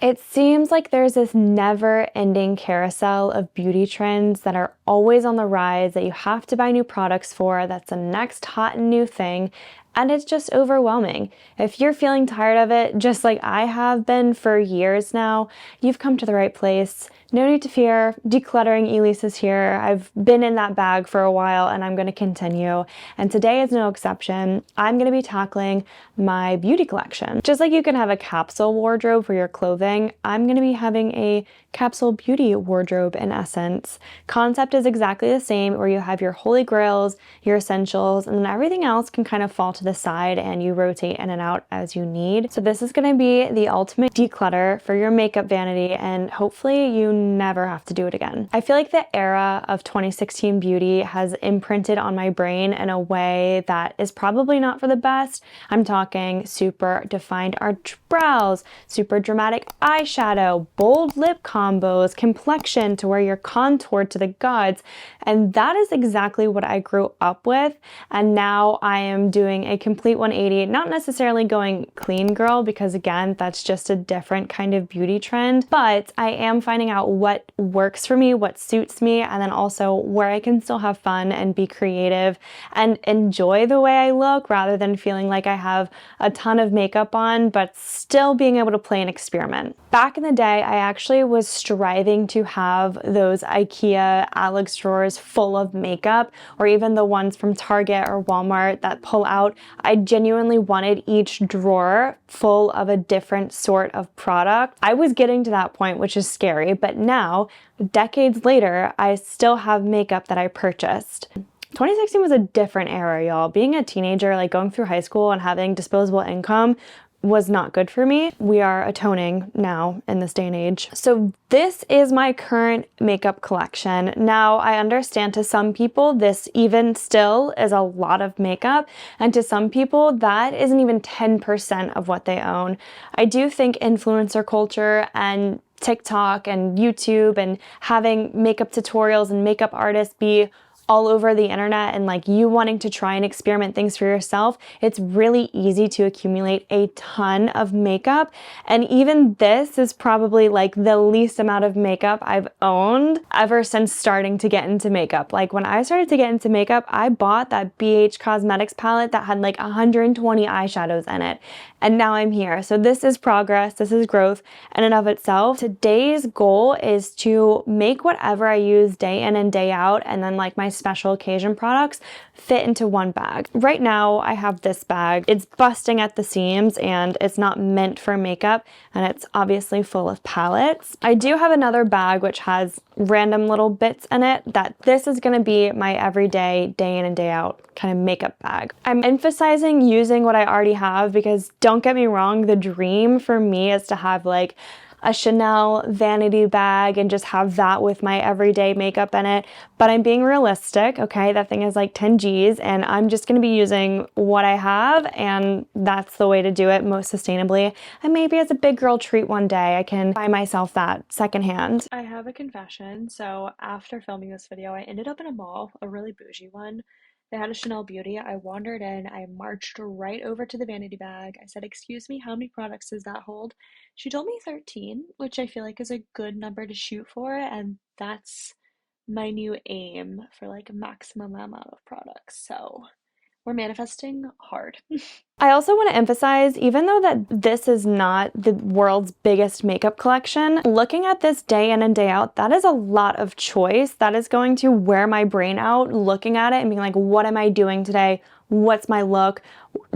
It seems like there's this never-ending carousel of beauty trends that are always on the rise that you have to buy new products for. That's the next hot and new thing. And it's just overwhelming. If you're feeling tired of it, just like I have been for years now, you've come to the right place. No need to fear. Decluttering Elise is here. I've been in that bag for a while and I'm going to continue. And today is no exception. I'm going to be tackling my beauty collection. Just like you can have a capsule wardrobe for your clothing, I'm going to be having a capsule beauty wardrobe in essence. Concept is exactly the same, where you have your holy grails, your essentials, and then everything else can kind of fall to the side and you rotate in and out as you need. So this is going to be the ultimate declutter for your makeup vanity, and hopefully you never have to do it again. I feel like the era of 2016 beauty has imprinted on my brain in a way that is probably not for the best. I'm talking super defined arch brows, super dramatic eyeshadow, bold lip combos, complexion to where you're contoured to the gods. And that is exactly what I grew up with. And now I am doing a complete 180, not necessarily going clean girl, because again, that's just a different kind of beauty trend, but I am finding out what works for me, what suits me, and then also where I can still have fun and be creative and enjoy the way I look rather than feeling like I have a ton of makeup on, but still being able to play and experiment. Back in the day, I actually was striving to have those IKEA Alex drawers full of makeup, or even the ones from Target or Walmart that pull out. I genuinely wanted each drawer full of a different sort of product. I was getting to that point, which is scary, but now, decades later, I still have makeup that I purchased. 2016 was a different era, y'all. Being a teenager, like going through high school and having disposable income, was not good for me. We are atoning now in this day and age. So this is my current makeup collection. Now, I understand to some people this even still is a lot of makeup, and to some people that isn't even 10% of what they own. I do think influencer culture and TikTok and YouTube and having makeup tutorials and makeup artists be all over the internet and like you wanting to try and experiment things for yourself, it's really easy to accumulate a ton of makeup. And even this is probably like the least amount of makeup I've owned ever since starting to get into makeup. Like when I started to get into makeup, I bought that BH Cosmetics palette that had like 120 eyeshadows in it. And now I'm here. So this is progress, this is growth in and of itself. Today's goal is to make whatever I use day in and day out, and then like my special occasion products, fit into one bag. Right now I have this bag. It's busting at the seams and it's not meant for makeup, and it's obviously full of palettes. I do have another bag which has random little bits in it that this is going to be my everyday, day in and day out kind of makeup bag. I'm emphasizing using what I already have because don't get me wrong, the dream for me is to have like a Chanel vanity bag and just have that with my everyday makeup in it. But I'm being realistic, okay? That thing is like 10 G's and I'm just gonna be using what I have, and that's the way to do it most sustainably. And maybe as a big girl treat one day, I can buy myself that secondhand. I have a confession. So after filming this video, I ended up in a mall, a really bougie one. They had a Chanel Beauty. I wandered in, I marched right over to the vanity bag. I said, "Excuse me, how many products does that hold?" She told me 13, which I feel like is a good number to shoot for, and that's my new aim for like a maximum amount of products. So we're manifesting hard. I also want to emphasize, even though that this is not the world's biggest makeup collection, looking at this day in and day out, that is a lot of choice. That is going to wear my brain out looking at it and being like, what am I doing today? What's my look?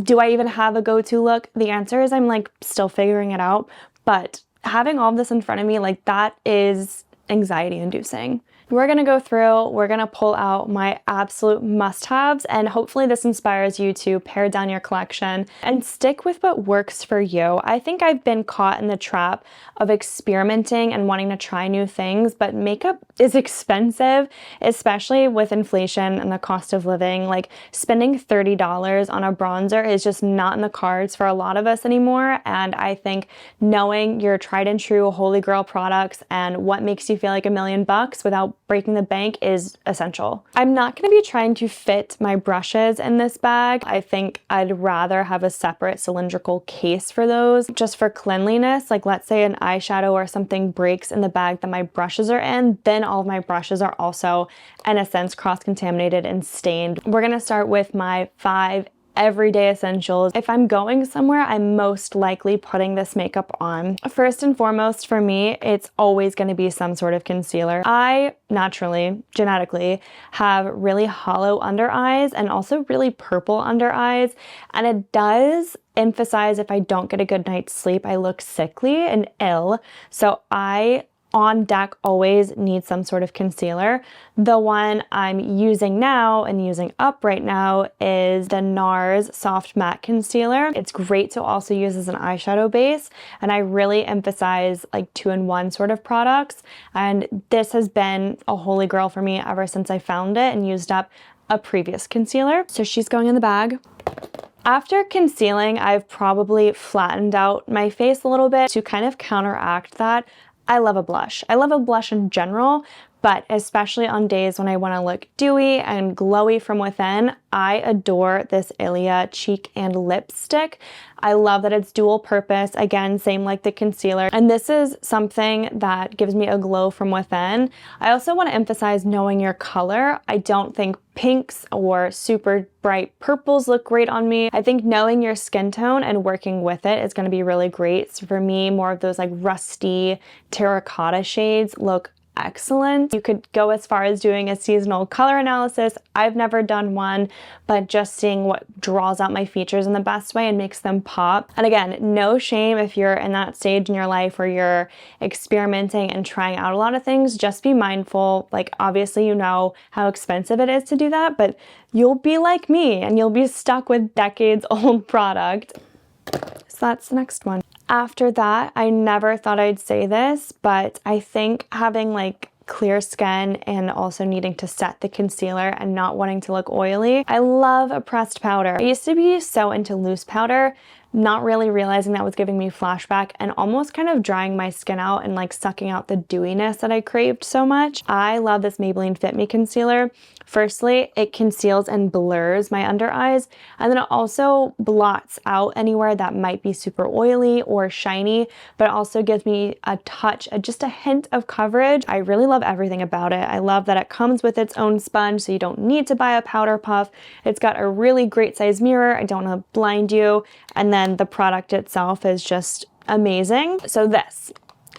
Do I even have a go-to look? The answer is I'm like still figuring it out, but having all of this in front of me, like that is anxiety inducing. We're gonna go through, we're gonna pull out my absolute must-haves, and hopefully this inspires you to pare down your collection and stick with what works for you. I think I've been caught in the trap of experimenting and wanting to try new things, but makeup is expensive, especially with inflation and the cost of living. Like spending $30 on a bronzer is just not in the cards for a lot of us anymore, and I think knowing your tried and true holy grail products and what makes you feel like $1,000,000 without breaking the bank is essential. I'm not going to be trying to fit my brushes in this bag. I think I'd rather have a separate cylindrical case for those, just for cleanliness. Like let's say an eyeshadow or something breaks in the bag that my brushes are in, then all of my brushes are also, in a sense, cross-contaminated and stained. We're going to start with my 5 everyday essentials. If I'm going somewhere, I'm most likely putting this makeup on. First and foremost for me, it's always going to be some sort of concealer. I naturally, genetically, have really hollow under eyes and also really purple under eyes, and it does emphasize if I don't get a good night's sleep, I look sickly and ill. So I on deck always need some sort of concealer. The one I'm using now and using up right now is the NARS Soft Matte Concealer. It's great to also use as an eyeshadow base, and I really emphasize like 2-in-1 sort of products, and this has been a holy grail for me ever since I found it and used up a previous concealer. So she's going in the bag. After concealing, I've probably flattened out my face a little bit to kind of counteract that. I love a blush. I love a blush in general, but especially on days when I want to look dewy and glowy from within, I adore this Ilia cheek and lipstick. I love that it's dual purpose. Again, same like the concealer. And this is something that gives me a glow from within. I also want to emphasize knowing your color. I don't think pinks or super bright purples look great on me. I think knowing your skin tone and working with it is going to be really great. So for me, more of those like rusty terracotta shades look excellent. You could go as far as doing a seasonal color analysis. I've never done one, but just seeing what draws out my features in the best way and makes them pop. And again, no shame if you're in that stage in your life where you're experimenting and trying out a lot of things. Just be mindful. Like obviously you know how expensive it is to do that, but you'll be like me and you'll be stuck with decades old product. So that's the next one. After that, I never thought I'd say this, but I think having like clear skin and also needing to set the concealer and not wanting to look oily, I love a pressed powder. I used to be so into loose powder, not really realizing that was giving me flashback and almost kind of drying my skin out and like sucking out the dewiness that I craved so much. I love this Maybelline Fit Me concealer. Firstly, it conceals and blurs my under eyes, and then it also blots out anywhere that might be super oily or shiny, but it also gives me a touch, just a hint of coverage. I really love everything about it. I love that it comes with its own sponge, so you don't need to buy a powder puff. It's got a really great size mirror. I don't want to blind you. And then the product itself is just amazing. So this,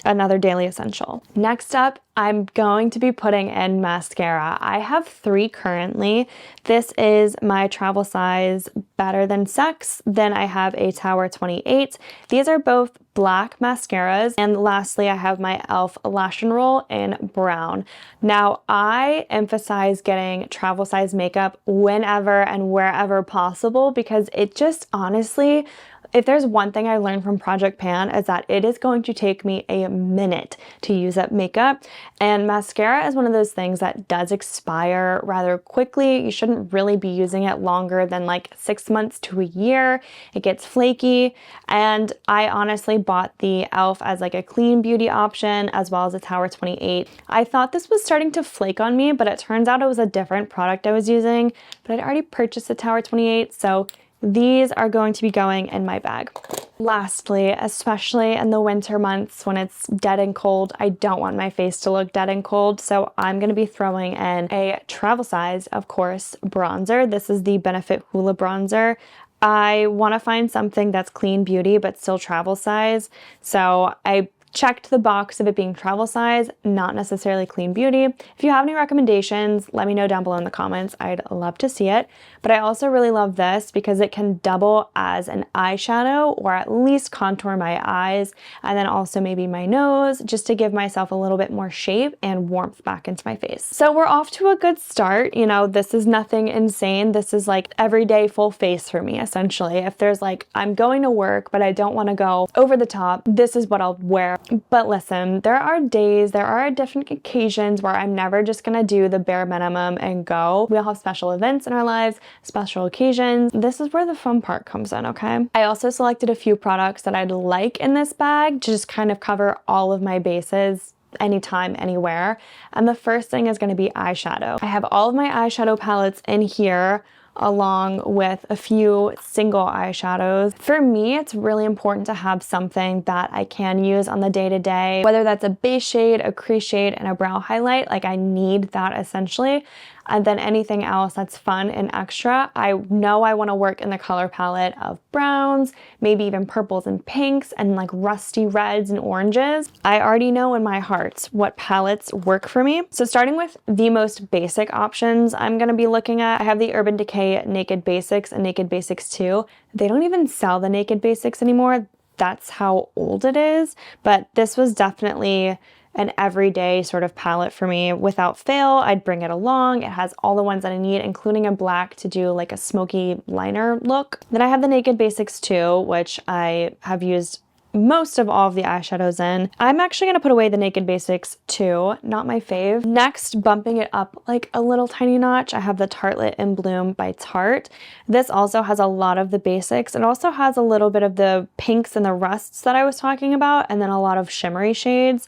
another daily essential. Next up, I'm going to be putting in mascara. I have 3 currently. This is my travel size Better Than Sex. Then I have a Tower 28. These are both black mascaras. And lastly, I have my e.l.f. Lash and Roll in brown. Now, I emphasize getting travel size makeup whenever and wherever possible because it just honestly, if there's one thing I learned from Project Pan is that it is going to take me a minute to use up makeup, and mascara is one of those things that does expire rather quickly. You shouldn't really be using it longer than like 6 months to a year. It gets flaky, and I honestly bought the e.l.f. as like a clean beauty option as well as a Tower 28. I thought this was starting to flake on me, but it turns out it was a different product I was using, but I'd already purchased the Tower 28, so these are going to be going in my bag. Lastly, especially in the winter months when it's dead and cold, I don't want my face to look dead and cold, so I'm going to be throwing in a travel size, of course, bronzer. This is the Benefit Hoola bronzer. I want to find something that's clean beauty but still travel size, so I checked the box of it being travel size, not necessarily clean beauty. If you have any recommendations, let me know down below in the comments. I'd love to see it. But I also really love this because it can double as an eyeshadow or at least contour my eyes and then also maybe my nose just to give myself a little bit more shape and warmth back into my face. So we're off to a good start. You know, this is nothing insane. This is like everyday full face for me, essentially. If there's like, I'm going to work, but I don't want to go over the top, this is what I'll wear. But listen, there are days, there are different occasions where I'm never just gonna do the bare minimum and go. We all have special events in our lives, special occasions. This is where the fun part comes in, okay? I also selected a few products that I'd like in this bag to just kind of cover all of my bases anytime, anywhere. And the first thing is going to be eyeshadow. I have all of my eyeshadow palettes in here, along with a few single eyeshadows. For me, it's really important to have something that I can use on the day-to-day, whether that's a base shade, a crease shade, and a brow highlight. Like, I need that essentially. And then anything else that's fun and extra, I know I want to work in the color palette of browns, maybe even purples and pinks, and like rusty reds and oranges. I already know in my heart what palettes work for me. So starting with the most basic options I'm going to be looking at, I have the Urban Decay Naked Basics and Naked Basics 2. They don't even sell the Naked Basics anymore. That's how old it is. But this was definitely an everyday sort of palette for me. Without fail, I'd bring it along. It has all the ones that I need, including a black to do like a smoky liner look. Then I have the Naked Basics 2, which I have used most of all of the eyeshadows in. I'm actually going to put away the Naked Basics 2, not my fave. Next, bumping it up like a little tiny notch, I have the Tartelette in Bloom by Tarte. This also has a lot of the basics. It also has a little bit of the pinks and the rusts that I was talking about, and then a lot of shimmery shades.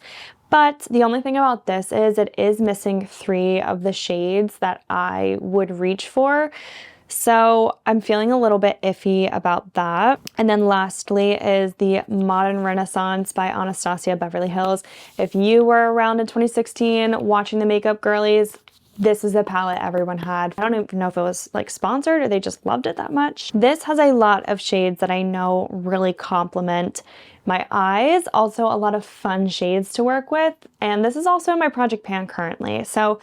But the only thing about this is it is missing 3 of the shades that I would reach for. So I'm feeling a little bit iffy about that. And then lastly is the Modern Renaissance by Anastasia Beverly Hills. If you were around in 2016 watching the makeup girlies, this is the palette everyone had. I don't even know if it was like sponsored or they just loved it that much. This has a lot of shades that I know really complement my eyes. Also a lot of fun shades to work with. And this is also in my project pan currently. So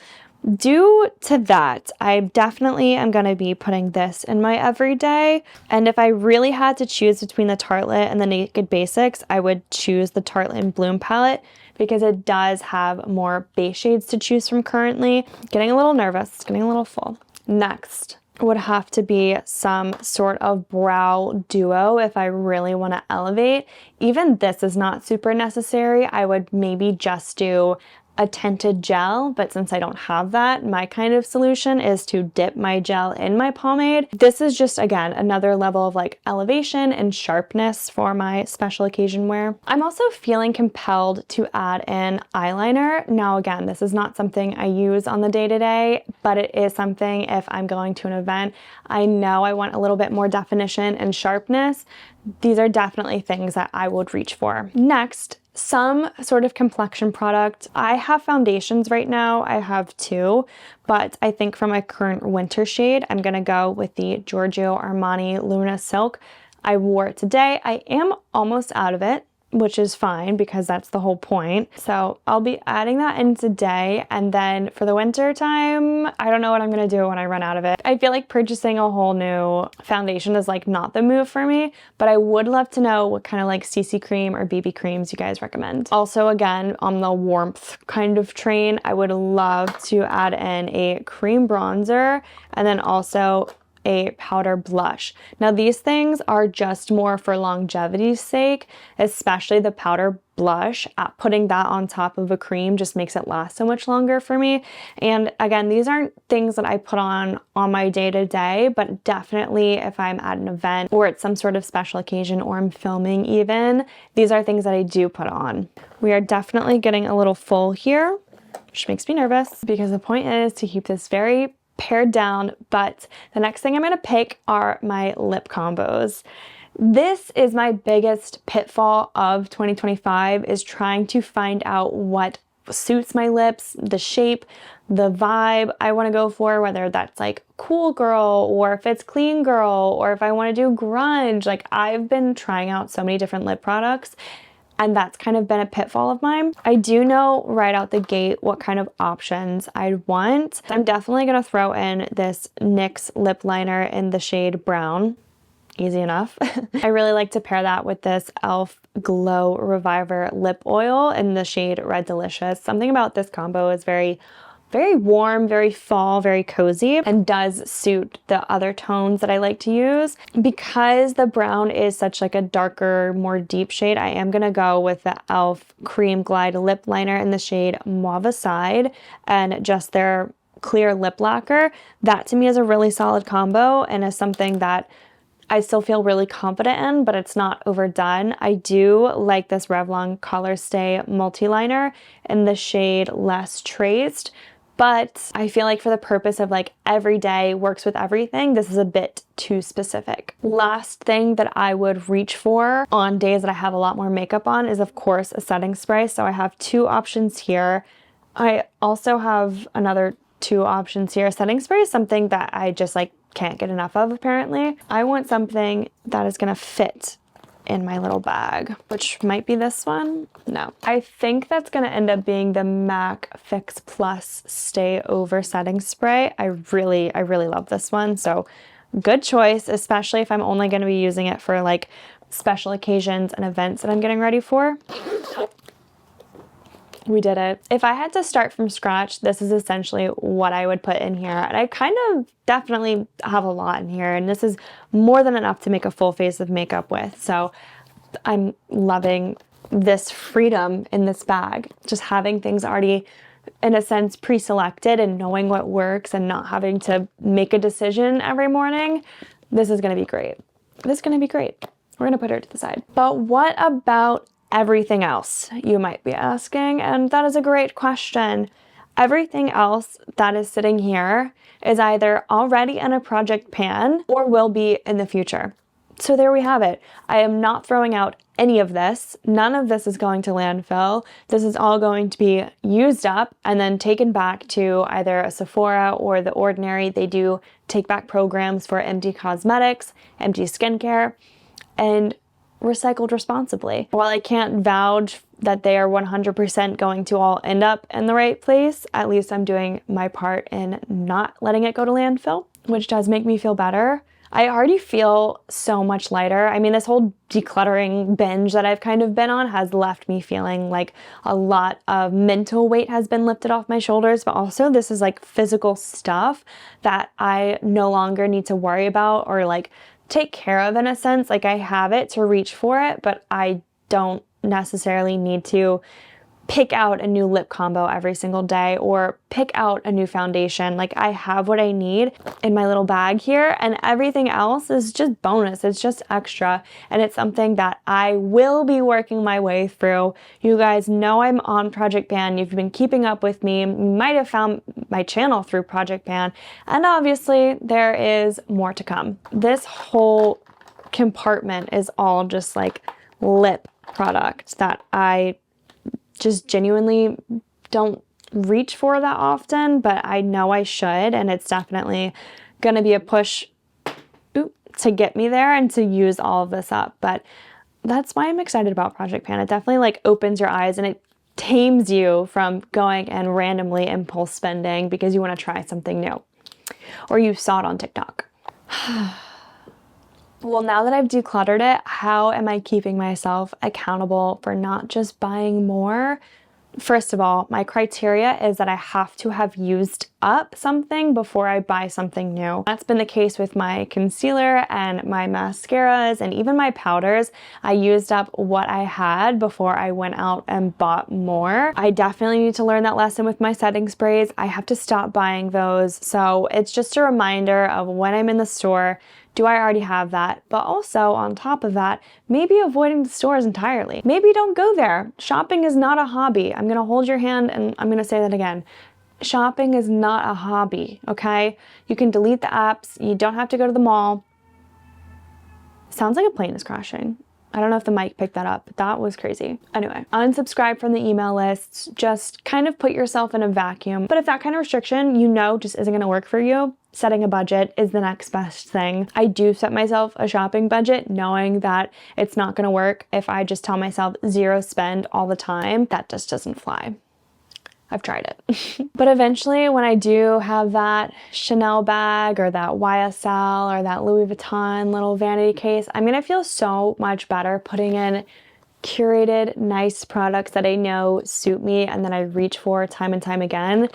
due to that, I definitely am going to be putting this in my everyday. And if I really had to choose between the Tartelette and the Naked Basics, I would choose the Tartelette in Bloom palette because it does have more base shades to choose from currently. Getting a little nervous, getting a little full. Next would have to be some sort of brow duo if I really want to elevate. Even this is not super necessary. I would maybe just do a tinted gel, but since I don't have that, my kind of solution is to dip my gel in my pomade. This is just, again, another level of like elevation and sharpness for my special occasion wear. I'm also feeling compelled to add in eyeliner. Now, again, this is not something I use on the day-to-day, but it is something if I'm going to an event, I know I want a little bit more definition and sharpness. These are definitely things that I would reach for. Next, some sort of complexion product. I have foundations right now. I have 2, but I think for my current winter shade, I'm gonna go with the Giorgio Armani Luna Silk. I wore it today. I am almost out of it, which is fine because that's the whole point. So I'll be adding that in today. And then for the winter time, I don't know what I'm gonna do when I run out of it. I feel like purchasing a whole new foundation is like not the move for me, but I would love to know what kind of like CC cream or BB creams you guys recommend. Also, again, on the warmth kind of train, I would love to add in a cream bronzer and then also a powder blush. Now these things are just more for longevity's sake, especially the powder blush. Putting that on top of a cream just makes it last so much longer for me. And again, these aren't things that I put on my day-to-day, but definitely if I'm at an event or it's some sort of special occasion or I'm filming even, these are things that I do put on. We are definitely getting a little full here, which makes me nervous because the point is to keep this very pared down, but the next thing I'm going to pick are my lip combos. This is my biggest pitfall of 2025 is trying to find out what suits my lips, the shape, the vibe I want to go for, whether that's like cool girl or if it's clean girl or if I want to do grunge. Like I've been trying out so many different lip products and that's kind of been a pitfall of mine. I do know right out the gate what kind of options I'd want. I'm definitely going to throw in this NYX lip liner in the shade Brown. Easy enough. I really like to pair that with this e.l.f. Glow Reviver lip oil in the shade Red Delicious. Something about this combo is very warm, very fall, very cozy, and does suit the other tones that I like to use. Because the brown is such like a darker, more deep shade, I am gonna go with the e.l.f. Cream Glide Lip Liner in the shade Mauve Side and just their clear lip lacquer. That to me is a really solid combo and is something that I still feel really confident in, but it's not overdone. I do like this Revlon Color Stay Multi-Liner in the shade Less Traced, but I feel like for the purpose of like everyday works with everything, this is a bit too specific. Last thing that I would reach for on days that I have a lot more makeup on is of course a setting spray. So I have two options here. I also have another two options here. Setting spray is something that I just like can't get enough of apparently. I want something that is gonna fit in my little bag, which might be this one. No, I think that's gonna end up being the MAC Fix Plus Stay Over Setting Spray. I really love this one, so good choice, especially if I'm only gonna be using it for like special occasions and events that I'm getting ready for. We did it. If I had to start from scratch, this is essentially what I would put in here. And I kind of definitely have a lot in here, and this is more than enough to make a full face of makeup with. So I'm loving this freedom in this bag. Just having things already, in a sense, pre-selected and knowing what works and not having to make a decision every morning. This is gonna be great. This is gonna be great. We're gonna put her to the side. But what about everything else, you might be asking? And that is a great question. Everything else that is sitting here is either already in a project pan or will be in the future. So there we have it. I am not throwing out any of this. None of this is going to landfill. This is all going to be used up and then taken back to either a Sephora or The Ordinary. They do take back programs for empty cosmetics, empty skincare, and recycled responsibly. While I can't vouch that they are 100% going to all end up in the right place, at least I'm doing my part in not letting it go to landfill, which does make me feel better. I already feel so much lighter. I mean, this whole decluttering binge that I've kind of been on has left me feeling like a lot of mental weight has been lifted off my shoulders, but also this is like physical stuff that I no longer need to worry about or like take care of in a sense. Like I have it to reach for it, but I don't necessarily need to pick out a new lip combo every single day or pick out a new foundation. Like I have what I need in my little bag here, and everything else is just bonus. It's just extra, and it's something that I will be working my way through. You guys know I'm on Project Pan. You've been keeping up with me. You might have found my channel through Project Pan, and obviously there is more to come. This whole compartment is all just like lip product that I just genuinely don't reach for that often, but I know I should, and it's definitely gonna be a push to get me there and to use all of this up. But that's why I'm excited about Project Pan. It definitely like opens your eyes and it tames you from going and randomly impulse spending because you want to try something new or you saw it on TikTok. Well, now that I've decluttered it, how am I keeping myself accountable for not just buying more? First of all, my criteria is that I have to have used up something before I buy something new. That's been the case with my concealer and my mascaras and even my powders. I used up what I had before I went out and bought more. I definitely need to learn that lesson with my setting sprays. I have to stop buying those. So it's just a reminder of when I'm in the store, do I already have that? But also on top of that, maybe avoiding the stores entirely. Maybe don't go there. Shopping is not a hobby. I'm gonna hold your hand and I'm gonna say that again. Shopping is not a hobby, okay? You can delete the apps. You don't have to go to the mall. Sounds like a plane is crashing. I don't know if the mic picked that up, but that was crazy. Anyway, unsubscribe from the email lists. Just kind of put yourself in a vacuum. But if that kind of restriction, you know, just isn't gonna work for you, setting a budget is the next best thing. I do set myself a shopping budget knowing that it's not gonna work if I just tell myself zero spend all the time. That just doesn't fly. I've tried it. But eventually when I do have that Chanel bag or that YSL or that Louis Vuitton little vanity case, I'm gonna feel so much better putting in curated, nice products that I know suit me and that I reach for time and time again.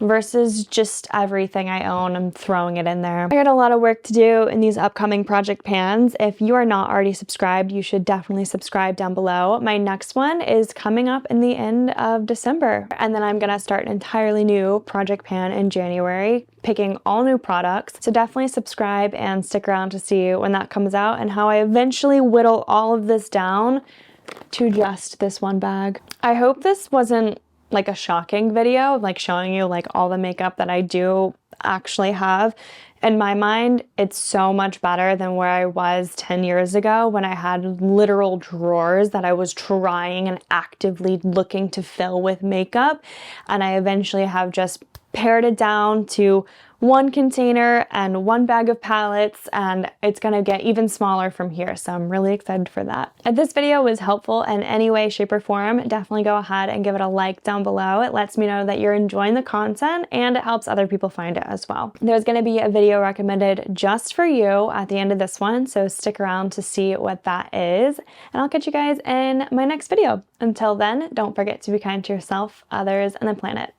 versus just everything I own, I'm throwing it in there. I got a lot of work to do in these upcoming project pans. If you are not already subscribed, you should definitely subscribe down below. My next one is coming up in the end of December, and then I'm gonna start an entirely new project pan in January, picking all new products. So definitely subscribe and stick around to see when that comes out and how I eventually whittle all of this down to just this one bag. I hope this wasn't like a shocking video, like showing you like all the makeup that I do actually have. In my mind, it's so much better than where I was 10 years ago when I had literal drawers that I was trying and actively looking to fill with makeup. And I eventually have just pared it down to one container and one bag of palettes, and it's gonna get even smaller from here, so I'm really excited for that. If this video was helpful in any way, shape, or form, definitely go ahead and give it a like down below. It lets me know that you're enjoying the content, and it helps other people find it as well. There's gonna be a video recommended just for you at the end of this one, so stick around to see what that is, and I'll catch you guys in my next video. Until then, don't forget to be kind to yourself, others, and the planet.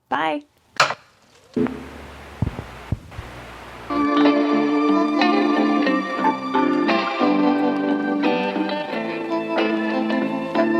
Bye!